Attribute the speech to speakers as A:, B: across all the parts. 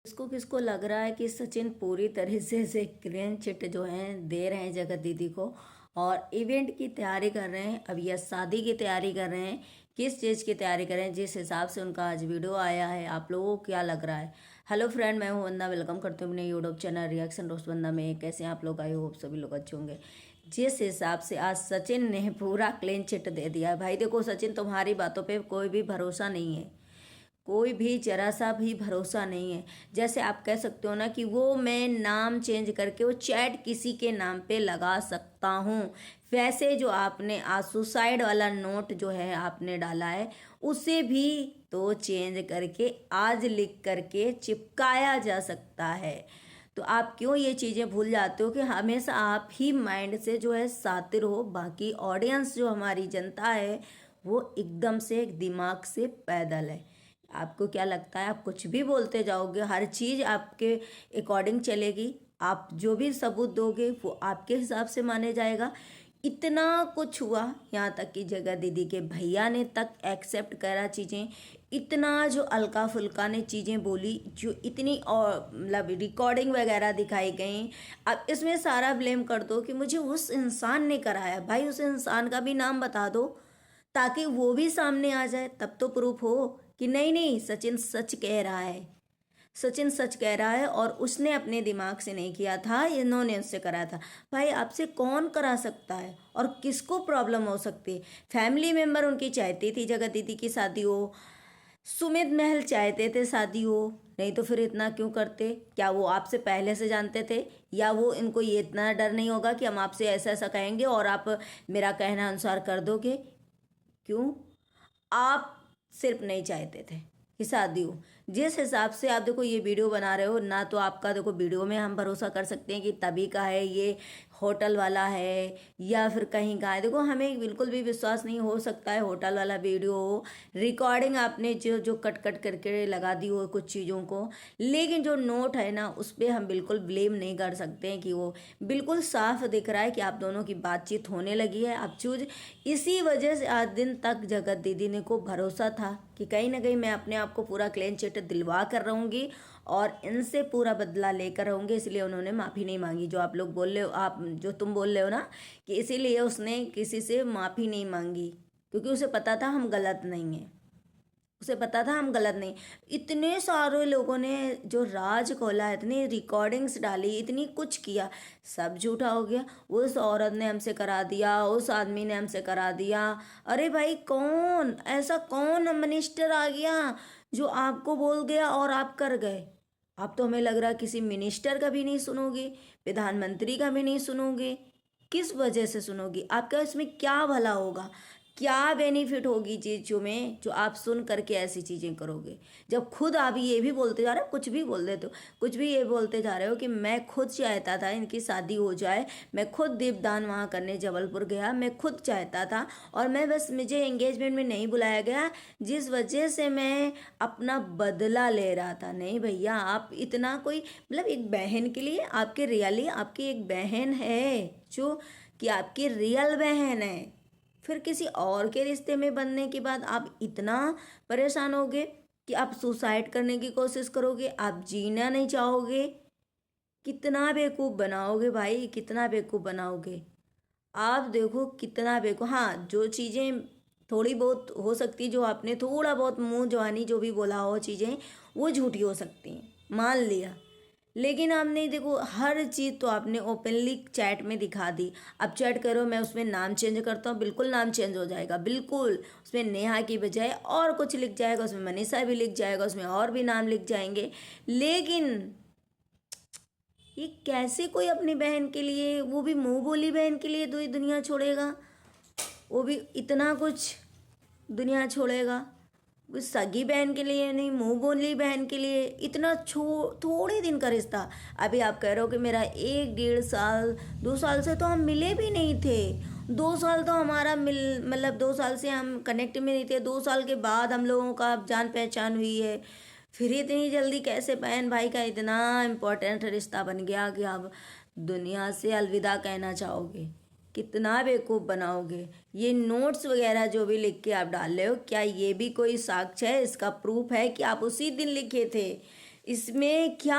A: किसको किसको लग रहा है कि सचिन पूरी तरह से क्लीन चिट जो है दे रहे हैं जगत दीदी को, और इवेंट की तैयारी कर रहे हैं अब, या शादी की तैयारी कर रहे हैं, किस चीज़ की तैयारी कर रहे हैं, जिस हिसाब से उनका आज वीडियो आया है, आप लोगों को क्या लग रहा है। हेलो फ्रेंड, मैं हूं वंदना, वेलकम करती हूँ अपने यूट्यूब चैनल रिएक्शन रोस्ट वंदना में। कैसे हैं आप लोग? आई होप सभी लोग अच्छे होंगे। जिस हिसाब से आज सचिन ने पूरा क्लीन चिट दे दिया है भाई, देखो सचिन, तुम्हारी बातों पे कोई भी भरोसा नहीं है, कोई भी जरा सा भी भरोसा नहीं है। जैसे आप कह सकते हो ना कि वो मैं नाम चेंज करके वो चैट किसी के नाम पे लगा सकता हूँ, वैसे जो आपने आज सुसाइड वाला नोट जो है आपने डाला है, उसे भी तो चेंज करके आज लिख करके चिपकाया जा सकता है। तो आप क्यों ये चीज़ें भूल जाते हो कि हमेशा आप ही माइंड से जो है शातिर हो, बाकी ऑडियंस जो हमारी जनता है वो एकदम से दिमाग से पैदल है। आपको क्या लगता है, आप कुछ भी बोलते जाओगे, हर चीज़ आपके अकॉर्डिंग चलेगी, आप जो भी सबूत दोगे वो आपके हिसाब से माने जाएगा। इतना कुछ हुआ, यहाँ तक कि जगह दीदी के भैया ने तक एक्सेप्ट करा चीज़ें। इतना जो अलका फुल्का ने चीज़ें बोली, जो इतनी और मतलब रिकॉर्डिंग वगैरह दिखाई गई, अब इसमें सारा ब्लेम कर दो कि मुझे उस इंसान ने कराया। भाई उस इंसान का भी नाम बता दो ताकि वो भी सामने आ जाए, तब तो प्रूफ हो कि नहीं नहीं सचिन सच कह रहा है, सचिन सच कह रहा है और उसने अपने दिमाग से नहीं किया था, इन्होंने उससे कराया था। भाई आपसे कौन करा सकता है और किसको प्रॉब्लम हो सकती है? फैमिली मेंबर उनकी चाहती थी जगत दीदी की शादी हो, सुमित महल चाहते थे शादी हो, नहीं तो फिर इतना क्यों करते? क्या वो आपसे पहले से जानते थे, या वो इनको ये इतना डर नहीं होगा कि हम आपसे ऐसा ऐसा कहेंगे और आप मेरा कहना अनुसार कर दोगे? क्यों? आप सिर्फ नहीं चाहते थे कि शादी हो। जिस हिसाब से आप देखो ये वीडियो बना रहे हो ना, तो आपका देखो वीडियो में हम भरोसा कर सकते हैं कि तभी का है, ये होटल वाला है या फिर कहीं का है। देखो हमें बिल्कुल भी विश्वास नहीं हो सकता है होटल वाला वीडियो हो, रिकॉर्डिंग आपने जो जो कट कट करके लगा दी हो कुछ चीज़ों को, लेकिन जो नोट है ना उस पर हम बिल्कुल ब्लेम नहीं कर सकते हैं कि वो बिल्कुल साफ दिख रहा है कि आप दोनों की बातचीत होने लगी है। आप चूज इसी वजह से आज दिन तक जगत दीदी ने को भरोसा था कि कहीं ना कहीं मैं अपने आप को पूरा क्लीन चिट दिलवा कर रहूँगी और इनसे पूरा बदला लेकर रहूँगी, इसलिए उन्होंने माफ़ी नहीं मांगी। जो आप लोग बोल रहे हो, आप जो तुम बोल रहे हो ना कि इसीलिए उसने किसी से माफ़ी नहीं मांगी, क्योंकि उसे पता था हम गलत नहीं हैं, उसे पता था हम गलत नहीं। इतने सारे लोगों ने जो राज खोला, इतनी रिकॉर्डिंग्स डाली, इतनी कुछ किया, सब झूठा हो गया। उस औरत ने हमसे करा दिया, उस आदमी ने हमसे करा दिया। अरे भाई कौन ऐसा, कौन मिनिस्टर आ गया जो आपको बोल गया और आप कर गए? आप तो हमें लग रहा है किसी मिनिस्टर का भी नहीं सुनोगे, प्रधानमंत्री का भी नहीं सुनोगे। किस वजह से सुनोगी? आपका इसमें क्या भला होगा, क्या बेनिफिट होगी चीज़ों में जो आप सुन करके ऐसी चीज़ें करोगे? जब खुद आप ये भी बोलते जा रहे हो, कुछ भी बोल देते हो, कुछ भी ये बोलते जा रहे हो कि मैं खुद चाहता था इनकी शादी हो जाए, मैं खुद दीपदान वहाँ करने जबलपुर गया, मैं खुद चाहता था और मैं बस, मुझे एंगेजमेंट में नहीं बुलाया गया जिस वजह से मैं अपना बदला ले रहा था। नहीं भैया, आप इतना कोई मतलब एक बहन के लिए, आपके रियली आपकी एक बहन है जो कि आपकी रियल बहन है, फिर किसी और के रिश्ते में बनने के बाद आप इतना परेशान होगे कि आप सुसाइड करने की कोशिश करोगे, आप जीना नहीं चाहोगे। कितना बेवकूफ़ बनाओगे भाई, कितना बेवकूफ़ बनाओगे आप? देखो कितना बेवकूफ़। हाँ, जो चीज़ें थोड़ी बहुत हो सकती, जो आपने थोड़ा बहुत मुंह जवानी जो भी बोला हो चीज़ें, वो झूठी हो सकती हैं, मान लिया, लेकिन आपने देखो हर चीज़ तो आपने ओपनली चैट में दिखा दी। अब चैट करो, मैं उसमें नाम चेंज करता हूँ, बिल्कुल नाम चेंज हो जाएगा, बिल्कुल उसमें नेहा की बजाय और कुछ लिख जाएगा, उसमें मनीषा भी लिख जाएगा, उसमें और भी नाम लिख जाएंगे। लेकिन ये कैसे कोई अपनी बहन के लिए, वो भी मुंह बोली बहन के लिए दुनिया छोड़ेगा? वो भी इतना कुछ दुनिया छोड़ेगा? वो सगी बहन के लिए नहीं, मुंह बोली बहन के लिए इतना थोड़े दिन का रिश्ता। अभी आप कह रहे हो कि मेरा 1 1.5 साल 2 साल से तो हम मिले भी नहीं थे, 2 साल तो हमारा मतलब 2 साल से हम कनेक्ट में नहीं थे, 2 साल के बाद हम लोगों का जान पहचान हुई है, फिर इतनी जल्दी कैसे बहन भाई का इतना इम्पोर्टेंट रिश्ता बन गया कि आप दुनिया से अलविदा कहना चाहोगे? कितना बेवकूफ़ बनाओगे? ये नोट्स वगैरह जो भी लिख के आप डाल रहे हो, क्या ये भी कोई साक्ष्य है, इसका प्रूफ है कि आप उसी दिन लिखे थे, इसमें क्या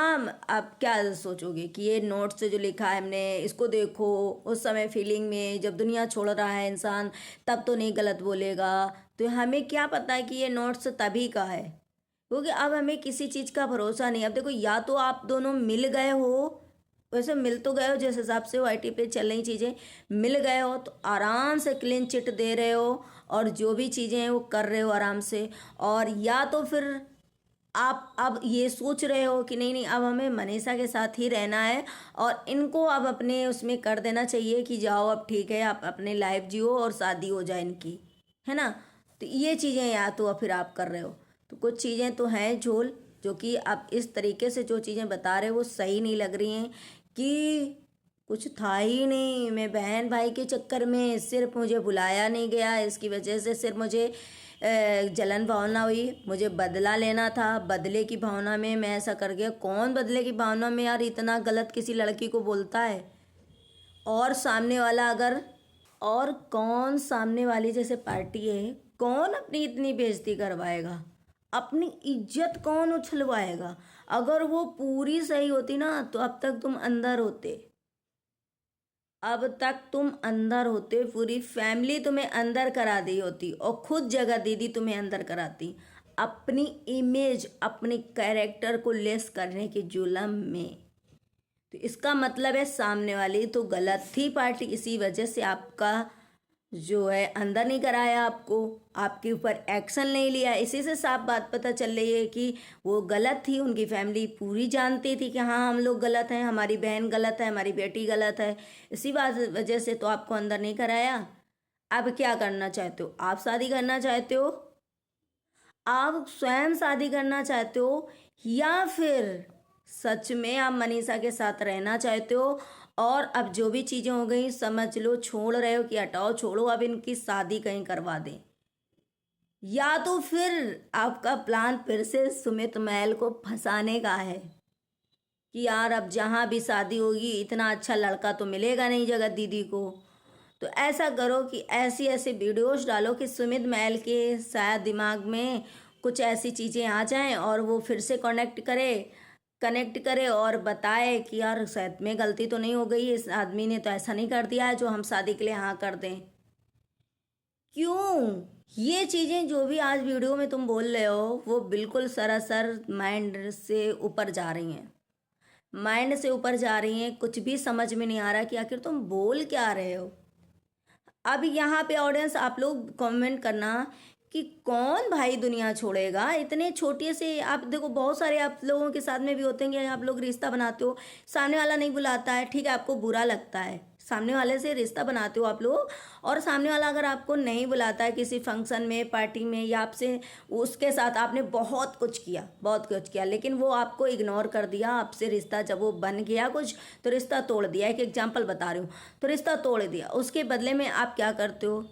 A: आप क्या सोचोगे कि ये नोट से जो लिखा है हमने इसको देखो, उस समय फीलिंग में जब दुनिया छोड़ रहा है इंसान तब तो नहीं गलत बोलेगा। तो हमें क्या पता है कि ये नोट्स तभी का है, क्योंकि अब हमें किसी चीज़ का भरोसा नहीं। अब देखो, या तो आप दोनों मिल गए हो, वैसे मिल तो गए हो जिस हिसाब से वो आईटी पे चल रही चीज़ें, मिल गए हो तो आराम से क्लीन चिट दे रहे हो और जो भी चीज़ें हैं वो कर रहे हो आराम से। और या तो फिर आप अब ये सोच रहे हो कि नहीं नहीं, अब हमें मनीषा के साथ ही रहना है और इनको अब अपने उसमें कर देना चाहिए कि जाओ अब ठीक है, आप अपने लाइफ जियो और शादी हो जाए इनकी, है ना। तो ये चीज़ें या तो फिर आप कर रहे हो। तो कुछ चीज़ें तो हैं झोल, जो कि आप इस तरीके से जो चीज़ें बता रहे हो वो सही नहीं लग रही हैं कि कुछ था ही नहीं। मैं बहन भाई के चक्कर में सिर्फ मुझे बुलाया नहीं गया, इसकी वजह से सिर्फ मुझे जलन भावना हुई, मुझे बदला लेना था, बदले की भावना में मैं ऐसा कर गया। कौन बदले की भावना में यार इतना गलत किसी लड़की को बोलता है? और सामने वाला अगर, और कौन सामने वाली जैसे पार्टी है, कौन अपनी इतनी बेइज्जती करवाएगा? अपनी इज्जत कौन उछलवाएगा? अगर वो पूरी सही होती ना तो अब तक तुम अंदर होते, अब तक तुम अंदर होते, पूरी फैमिली तुम्हें अंदर करा दी होती और खुद जगह दीदी तुम्हें अंदर कराती, अपनी इमेज अपने कैरेक्टर को लेस करने के जुलम में। तो इसका मतलब है सामने वाली तो गलत थी पार्टी, इसी वजह से आपका जो है अंदर नहीं कराया, आपको आपके ऊपर एक्शन नहीं लिया। इसी से साफ बात पता चल रही है कि वो गलत थी। उनकी फैमिली पूरी जानती थी कि हाँ हम लोग गलत हैं, हमारी बहन गलत है, हमारी बेटी गलत है, इसी बात वजह से तो आपको अंदर नहीं कराया। अब क्या करना चाहते हो? आप शादी करना चाहते हो? आप स्वयं शादी करना चाहते हो या फिर सच में आप मनीषा के साथ रहना चाहते हो? और अब जो भी चीज़ें हो गई समझ लो, छोड़ रहे हो कि हटाओ छोड़ो, अब इनकी शादी कहीं करवा दें। या तो फिर आपका प्लान फिर से सुमित महल को फंसाने का है कि यार अब जहाँ भी शादी होगी इतना अच्छा लड़का तो मिलेगा नहीं जगत दीदी को। तो ऐसा करो कि ऐसी ऐसी वीडियोस डालो कि सुमित महल के शायद दिमाग में कुछ ऐसी चीज़ें आ जाएं और वो फिर से कनेक्ट करे और बताए कि यार शायद में गलती तो नहीं हो गई, इस आदमी ने तो ऐसा नहीं कर दिया है जो हम शादी के लिए हाँ कर दें। क्यों? ये चीज़ें जो भी आज वीडियो में तुम बोल रहे हो वो बिल्कुल सरासर माइंड से ऊपर जा रही हैं, माइंड से ऊपर जा रही हैं। कुछ भी समझ में नहीं आ रहा कि आखिर तुम बोल क्या रहे हो। अब यहाँ पे ऑडियंस आप लोग कमेंट करना कि कौन भाई दुनिया छोड़ेगा इतने छोटे से। आप देखो बहुत सारे आप लोगों के साथ में भी होते हैं कि आप लोग रिश्ता बनाते हो, सामने वाला नहीं बुलाता है, ठीक है आपको बुरा लगता है, सामने वाले से रिश्ता बनाते हो आप लोग और सामने वाला अगर आपको नहीं बुलाता है किसी फंक्शन में, पार्टी में, या आपसे उसके साथ आपने बहुत कुछ किया लेकिन वो आपको इग्नोर कर दिया, आपसे रिश्ता जब वो बन गया कुछ तो रिश्ता तोड़ दिया। एक एग्जाम्पल बता रही हूँ, तो रिश्ता तोड़ दिया, उसके बदले में आप क्या करते हो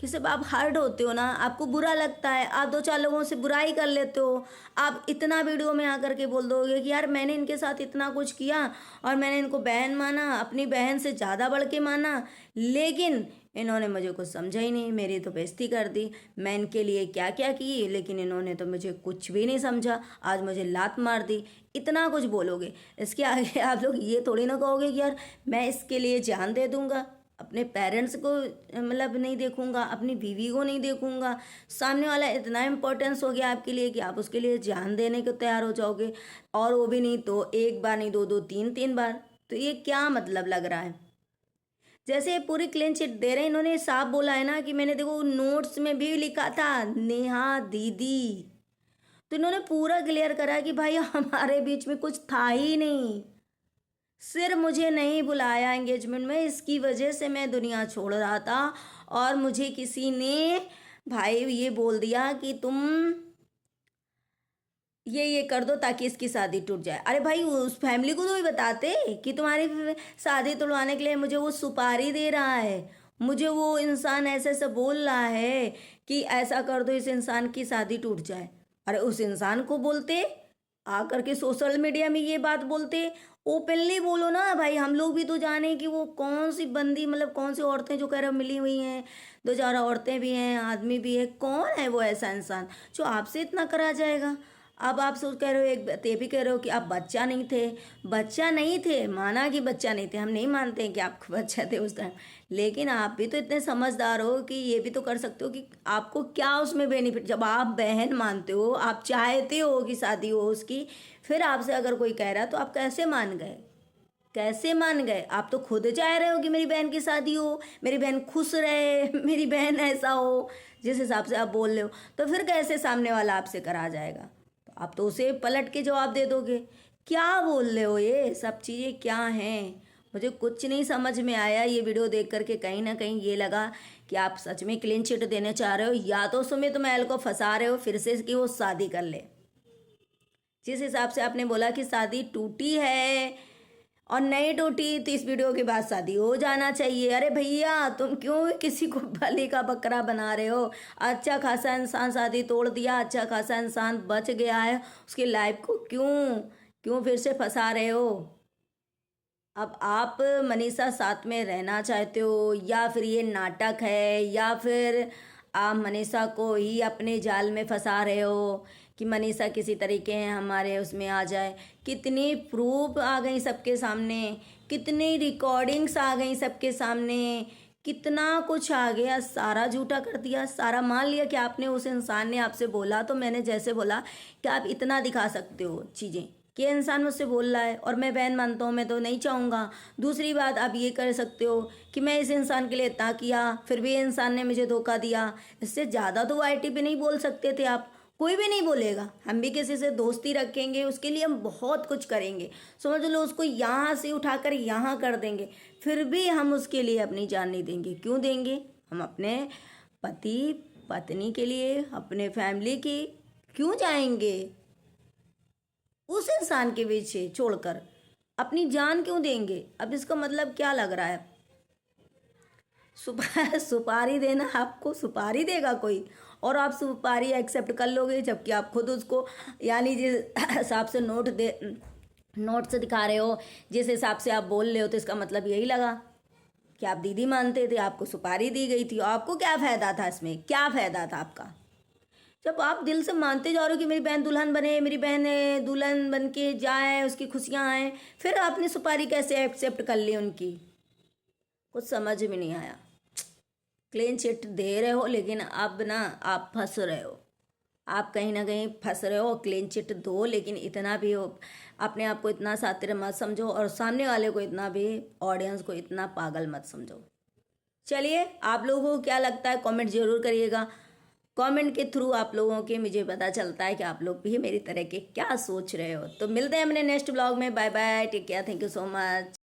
A: कि सिर्फ आप हर्ट होते हो ना, आपको बुरा लगता है, आप दो चार लोगों से बुराई कर लेते हो। आप इतना वीडियो में आकर के बोल दोगे कि यार मैंने इनके साथ इतना कुछ किया और मैंने इनको बहन माना, अपनी बहन से ज़्यादा बढ़ के माना, लेकिन इन्होंने मुझे कुछ समझा ही नहीं, मेरी तो बेइज्जती कर दी। मैं इनके लिए क्या क्या की लेकिन इन्होंने तो मुझे कुछ भी नहीं समझा, आज मुझे लात मार दी। इतना कुछ बोलोगे, इसके आगे आप लोग ये थोड़ी ना कहोगे कि यार मैं इसके लिए जान दे दूंगा, अपने पेरेंट्स को मतलब नहीं देखूंगा, अपनी बीवी को नहीं देखूंगा। सामने वाला इतना इम्पोर्टेंस हो गया आपके लिए कि आप उसके लिए जान देने को तैयार हो जाओगे, और वो भी नहीं तो एक बार नहीं, दो दो तीन तीन बार। तो ये क्या मतलब लग रहा है? जैसे पूरी क्लीन चिट दे रहे हैं, इन्होंने साफ बोला है ना कि मैंने देखो नोट्स में भी लिखा था नेहा दीदी, तो इन्होंने पूरा क्लियर करा कि भाई हमारे बीच में कुछ था ही नहीं, सिर्फ मुझे नहीं बुलाया एंगेजमेंट में, इसकी वजह से मैं दुनिया छोड़ रहा था और मुझे किसी ने भाई ये बोल दिया कि तुम ये कर दो ताकि इसकी शादी टूट जाए। अरे भाई उस फैमिली को तो भी बताते कि तुम्हारी शादी तोड़वाने के लिए मुझे वो सुपारी दे रहा है, मुझे वो इंसान ऐसे ऐसे बोल रहा है कि ऐसा कर दो इस इंसान की शादी टूट जाए। अरे उस इंसान को बोलते, आकर के सोशल मीडिया में ये बात बोलते, ओपनली बोलो ना भाई, हम लोग भी तो जाने कि वो कौन सी बंदी, मतलब कौन सी औरतें जो कह रहे मिली हुई हैं, दो चार औरतें भी हैं, आदमी भी है, कौन है वो ऐसा इंसान जो आपसे इतना करा जाएगा? अब आप सोच कह रहे हो, एक बात ये भी कह रहे हो कि आप बच्चा नहीं थे। बच्चा नहीं थे, माना कि बच्चा नहीं थे, हम नहीं मानते हैं कि आप बच्चा थे उस टाइम, लेकिन आप भी तो इतने समझदार हो कि ये भी तो कर सकते हो कि आपको क्या उसमें बेनिफिट, जब आप बहन मानते हो, आप चाहते हो कि शादी हो उसकी, फिर आपसे अगर कोई कह रहा है तो आप कैसे मान गए? कैसे मान गए? आप तो खुद चाह रहे हो कि मेरी बहन की शादी हो, मेरी बहन खुश रहे, मेरी बहन ऐसा हो, जिस हिसाब से आप बोल रहे हो, तो फिर कैसे सामने वाला आपसे करा जाएगा? तो आप तो उसे पलट के जवाब दे दोगे। क्या बोल रहे हो? ये सब चीज़ें क्या हैं? मुझे कुछ नहीं समझ में आया ये वीडियो देख करके। कहीं ना कहीं ये लगा कि आप सच में क्लीन चिट देने चाह रहे हो, या तो सुमित महल को फंसा रहे हो फिर से कि वो शादी कर ले। जिस हिसाब से आपने बोला कि शादी टूटी है और नहीं टूटी तो इस वीडियो के बाद शादी हो जाना चाहिए। अरे भैया, तुम क्यों किसी को बलि का बकरा बना रहे हो? अच्छा खासा इंसान शादी तोड़ दिया, अच्छा खासा इंसान बच गया है, उसकी लाइफ को क्यों क्यों फिर से फंसा रहे हो? अब आप मनीषा साथ में रहना चाहते हो, या फिर ये नाटक है, या फिर आप मनीषा को ही अपने जाल में फंसा रहे हो कि मनीषा किसी तरीके हमारे उसमें आ जाए? कितनी प्रूफ आ गई सबके सामने, कितनी रिकॉर्डिंग्स आ गई सबके सामने, कितना कुछ आ गया, सारा झूठा कर दिया, सारा मान लिया कि आपने, उस इंसान ने आपसे बोला, तो मैंने जैसे बोला कि आप इतना दिखा सकते हो चीज़ें कि इंसान मुझसे बोल रहा है और मैं बहन मानता हूँ, मैं तो नहीं चाहूँगा। दूसरी बात आप ये कर सकते हो कि मैं इस इंसान के लिए इतना किया, फिर भी इंसान ने मुझे धोखा दिया। इससे ज़्यादा तो वाईटी पे नहीं बोल सकते थे आप। कोई भी नहीं बोलेगा, हम भी किसी से दोस्ती रखेंगे, उसके लिए हम बहुत कुछ करेंगे, समझ लो उसको यहाँ से उठाकर यहाँ कर देंगे, फिर भी हम उसके लिए अपनी जान नहीं देंगे। क्यों देंगे? हम अपने पति पत्नी के लिए, अपने फैमिली की क्यों जाएंगे? उस इंसान के पीछे छोड़कर अपनी जान क्यों देंगे? अब इसका मतलब क्या लग रहा है? सुपारी देना, आपको सुपारी देगा कोई और आप सुपारी एक्सेप्ट कर लोगे, जबकि आप खुद उसको, यानी जिस हिसाब से नोट से दिखा रहे हो, जिस हिसाब से आप बोल रहे हो, तो इसका मतलब यही लगा कि आप दीदी मानते थे, आपको सुपारी दी गई थी। आपको क्या फ़ायदा था इसमें? क्या फ़ायदा था आपका? जब आप दिल से मानते जा रहे हो कि मेरी बहन दुल्हन बने, मेरी बहन दुल्हन बन के जाए, उसकी खुशियाँ आएँ, फिर आपने सुपारी कैसे एक्सेप्ट कर ली उनकी? कुछ समझ में नहीं आया। क्लीन चिट दे रहे हो, लेकिन अब ना आप फंस रहे हो। आप कहीं ना कहीं फंस रहे हो। क्लीन चिट दो, लेकिन इतना भी हो, अपने आप को इतना शातिर मत समझो और सामने वाले को इतना भी, ऑडियंस को इतना पागल मत समझो। चलिए, आप लोगों को क्या लगता है कमेंट जरूर करिएगा। कमेंट के थ्रू आप लोगों के मुझे पता चलता है कि आप लोग भी मेरी तरह के क्या सोच रहे हो। तो मिलते हैं अपने नेक्स्ट ब्लॉग में। Bye bye, take care, thank you so much.